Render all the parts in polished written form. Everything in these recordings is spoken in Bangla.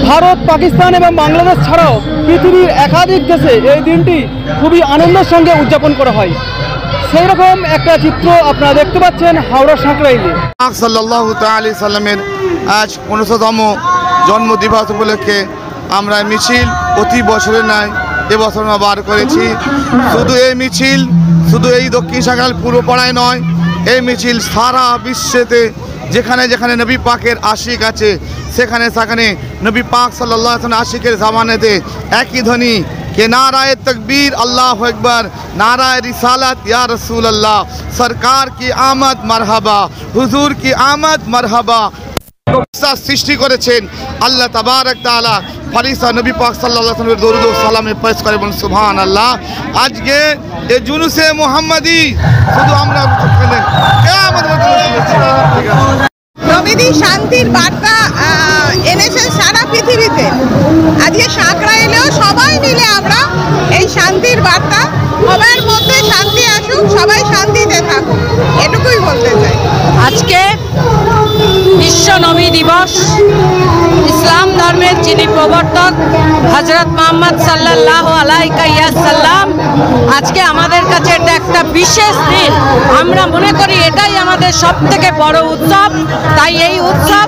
ভারত, পাকিস্তান এবং বাংলাদেশ ছাড়াও পৃথিবীর একাধিক দেশে এই দিনটি খুবই আনন্দের সঙ্গে উদযাপন করা হয়। সেই রকম একটা চিত্র আপনারা দেখতে পাচ্ছেন হাওড়া সাঁকরাইলে। সাল্লাল্লাহু তাআলা সাল্লামের আজ ১৫০তম জন্মদিবস উপলক্ষে আমরা মিছিল প্রতি বছরের ন্যায় এবছর আমরা বার করেছি। শুধু এই মিছিল শুধু এই দক্ষিণ সাঁকরাইল পূর্বপাড়ায় নয়, এই মিছিল সারা বিশ্বেতে যেখানে যেখানে নবী পাকের আশিক আছে সেখানে সেখানে নবী পাক সাল্লাল্লাহু আলাইহি ওয়াসাল্লাম আশিকের জামানাতে একই ধ্বনি के नाराए तकबीर अल्लाह अकबर, नाराए रिसालत या रसूल अल्लाह, सरकार की आमद मरहबा, हुजूर की आमद मरहबा সৃষ্টি করেছেন আল্লাহ তাবারক তাআলা। ফারিসা নবী পাক সাল্লাল্লাহু আলাইহি ওয়াসাল্লামের দরুদ ও সালামে পেশ করে বলেন সুবহানাল্লাহ। আজকে এই জুলুসে মুহাম্মাদি শুধু আমরা কিয়ামত নবীজি শান্তির বার্তা এনেছেন সারা পৃথিবীতে। আজকে সাঁকরাইলেও সবাই মিলে আমরা এই শান্তির বার্তা, সবার মধ্যে শান্তি আসুক, সবাই শান্তিতে থাকুক, এটুকুই বলতে চাই। আজকে বিশ্ব নবী দিবস। ইসলাম ধর্মের যিনি প্রবর্তক হযরত মুহাম্মদ সাল্লাল্লাহু আলাইহি ওয়াসাল্লাম, আজকে আমাদের কাছে এটা একটা বিশেষ দিন। আমরা মনে করি এটাই আমাদের সবথেকে বড় উৎসব। তাই এই উৎসব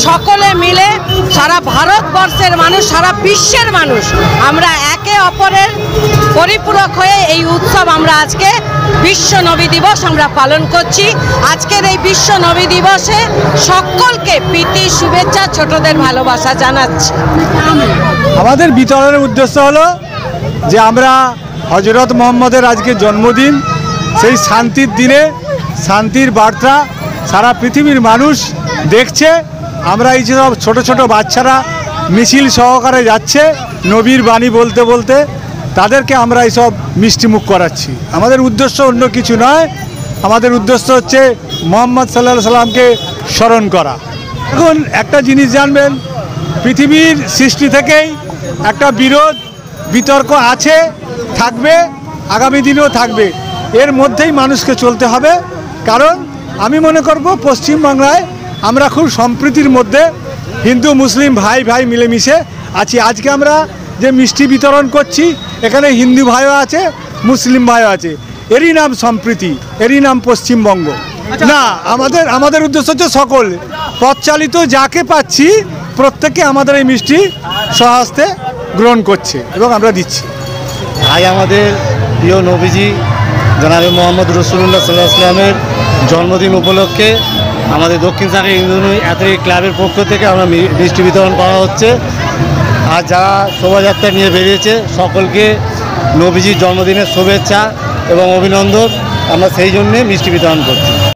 সকলে মিলে সারা ভারতবর্ষের মানুষ, সারা বিশ্বের মানুষ আমরা একে অপরের পরিপূরক হয়ে এই উৎসব আমরা আজকে বিশ্ব নবী দিবস আমরা পালন করছি। আজকের এই বিশ্ব নবী দিবসে সকলকে প্রীতি শুভেচ্ছা, ছোটদের ভালোবাসা জানাচ্ছি। আমাদের বিতরণের উদ্দেশ্য হলো যে আমরা হযরত মুহাম্মদের আজকে জন্মদিন, সেই শান্তির দিনে শান্তির বার্তা সারা পৃথিবীর মানুষ দেখছে। আমরা এই যে সব ছোটো ছোটো বাচ্চারা মিছিল সহকারে যাচ্ছে নবীর বাণী বলতে বলতে, তাদেরকে আমরা এইসব মিষ্টিমুখ করাচ্ছি। আমাদের উদ্দেশ্য অন্য কিছু নয়, আমাদের উদ্দেশ্য হচ্ছে মুহাম্মদ সাল্লাল্লাহু আলাইহি সাল্লামকে স্মরণ করা। এখন একটা জিনিস জানবেন, পৃথিবীর সৃষ্টি থেকেই একটা বিরোধ বিতর্ক আছে, থাকবে, আগামী দিনেও থাকবে। এর মধ্যেই মানুষকে চলতে হবে। কারণ আমি মনে করব পশ্চিমবাংলায় আমরা খুব সম্প্রীতির মধ্যে হিন্দু মুসলিম ভাই ভাই মিলেমিশে আছি। আজকে আমরা যে মিষ্টি বিতরণ করছি এখানে হিন্দু ভাইও আছে, মুসলিম ভাইও আছে। এরই নাম সম্প্রীতি, এরই নাম পশ্চিমবঙ্গ। না, আমাদের উদ্দেশ্য হচ্ছে সকল পথচালিত যাকে পাচ্ছি প্রত্যেকে আমাদের এই মিষ্টি স্বহস্তে গ্রহণ করছে এবং আমরা দিচ্ছি। আজ আমাদের প্রিয় নবীজি জনাবে মোহাম্মদ রাসূলুল্লাহ সাল্লাল্লাহু আলাইহি ওয়াসাল্লামের জন্মদিন উপলক্ষে আমাদের দক্ষিণ সাঁকরাইল হিন্দু অ্যাথলেটিক ক্লাবের পক্ষ থেকে আমরা মিষ্টি বিতরণ করা হচ্ছে। আর যারা শোভাযাত্রা নিয়ে বেরিয়েছে সকলকে নবীজির জন্মদিনের শুভেচ্ছা এবং অভিনন্দন। আমরা সেই জন্যে মিষ্টি বিতরণ করছি।